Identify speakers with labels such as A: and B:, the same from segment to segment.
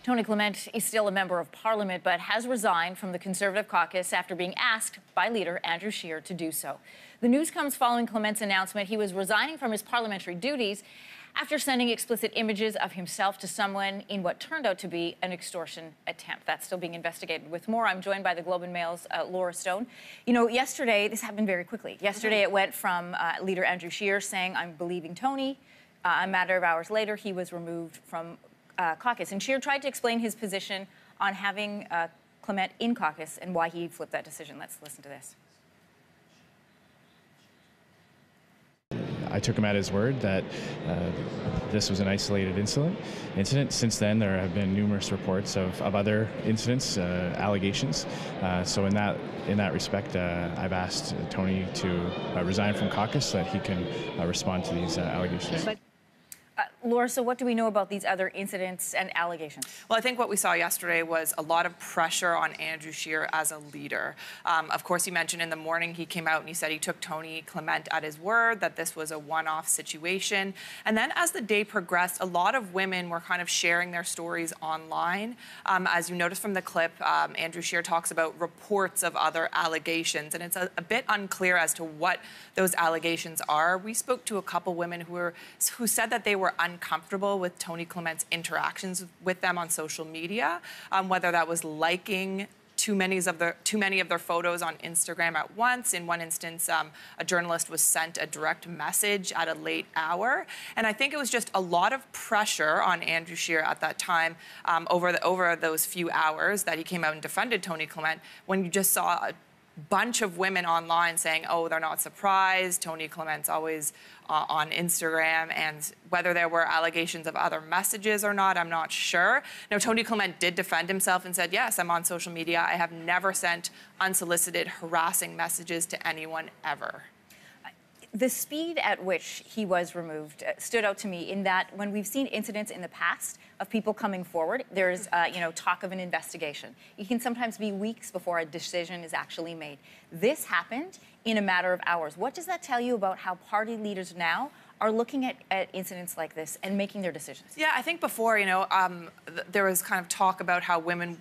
A: Tony Clement is still a member of Parliament, but has resigned from the Conservative caucus after being asked by leader Andrew Scheer to do so. The news comes following Clement's announcement he was resigning from his parliamentary duties after sending explicit images of himself to someone in what turned out to be an extortion attempt. That's still being investigated. With more, I'm joined by the Globe and Mail's Laura Stone. You know, yesterday, this happened very quickly. Yesterday, it went from leader Andrew Scheer saying, "I'm believing Tony." A matter of hours later, he was removed from caucus. And Scheer tried to explain his position on having Clement in caucus and why he flipped that decision. Let's listen to this.
B: I took him at his word that this was an isolated incident. Since then, there have been numerous reports of other incidents, allegations. So in that respect, I've asked Tony to resign from caucus so that he can respond to these allegations.
A: Laura, so what do we know about these other incidents and allegations?
C: Well, I think what we saw yesterday was a lot of pressure on Andrew Scheer as a leader. Of course, he mentioned in the morning he came out and he said he took Tony Clement at his word, that this was a one-off situation. And then as the day progressed, a lot of women were kind of sharing their stories online. As you noticed from the clip, Andrew Scheer talks about reports of other allegations, and it's a bit unclear as to what those allegations are. We spoke to a couple women who said that they were uncomfortable with Tony Clement's interactions with them on social media, whether that was liking too many of their photos on Instagram at once. In one instance, a journalist was sent a direct message at a late hour. And I think it was just a lot of pressure on Andrew Scheer at that time over those few hours that he came out and defended Tony Clement, when you just saw a bunch of women online saying, oh, they're not surprised, Tony Clement's always on Instagram, and whether there were allegations of other messages or not, I'm not sure. Now, Tony Clement did defend himself and said, yes, I'm on social media. I have never sent unsolicited, harassing messages to anyone ever.
A: The speed at which he was removed stood out to me in that when we've seen incidents in the past of people coming forward, there's talk of an investigation. It can sometimes be weeks before a decision is actually made. This happened in a matter of hours. What does that tell you about how party leaders now are looking at incidents like this and making their decisions?
C: Yeah, I think before, there was kind of talk about how women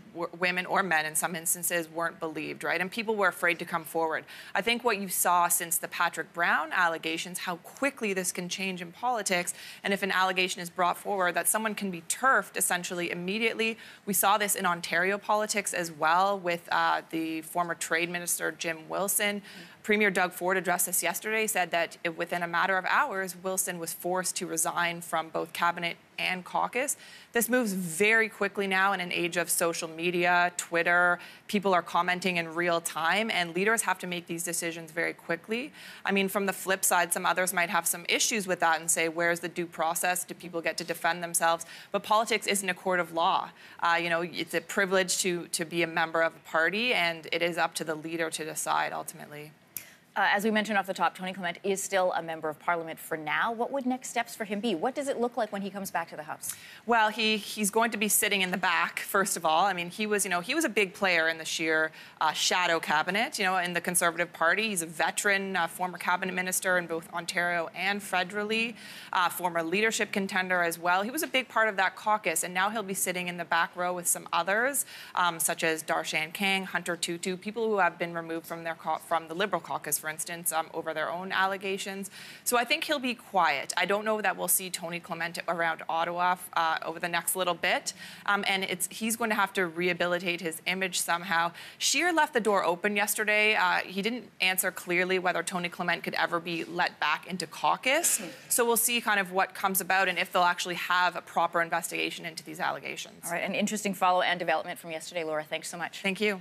C: or men in some instances weren't believed, right? And people were afraid to come forward. I think what you saw since the Patrick Brown allegations, how quickly this can change in politics, and if an allegation is brought forward, that someone can be turfed essentially immediately. We saw this in Ontario politics as well with the former trade minister, Jim Wilson. Premier Doug Ford addressed this yesterday, said that within a matter of hours, Wilson was forced to resign from both cabinet and caucus. This moves very quickly now in an age of social media, Twitter. People are commenting in real time, and leaders have to make these decisions very quickly. I mean, from the flip side, some others might have some issues with that and say, where's the due process? Do people get to defend themselves? But politics isn't a court of law. It's a privilege to be a member of a party, and it is up to the leader to decide ultimately.
A: As we mentioned off the top, Tony Clement is still a member of Parliament for now. What would next steps for him be? What does it look like when he comes back to the House?
C: Well, he's going to be sitting in the back, first of all. I mean, he was a big player in the Scheer shadow cabinet, in the Conservative Party. He's a veteran, former cabinet minister in both Ontario and federally, former leadership contender as well. He was a big part of that caucus, and now he'll be sitting in the back row with some others, such as Darshan Kang, Hunter Tutu, people who have been removed from the Liberal caucus, for instance, over their own allegations. So I think he'll be quiet. I don't know that we'll see Tony Clement around Ottawa over the next little bit. And he's going to have to rehabilitate his image somehow. Scheer left the door open yesterday. He didn't answer clearly whether Tony Clement could ever be let back into caucus. So we'll see kind of what comes about and if they'll actually have a proper investigation into these allegations.
A: All right, an interesting follow and development from yesterday, Laura. Thanks so much.
C: Thank you.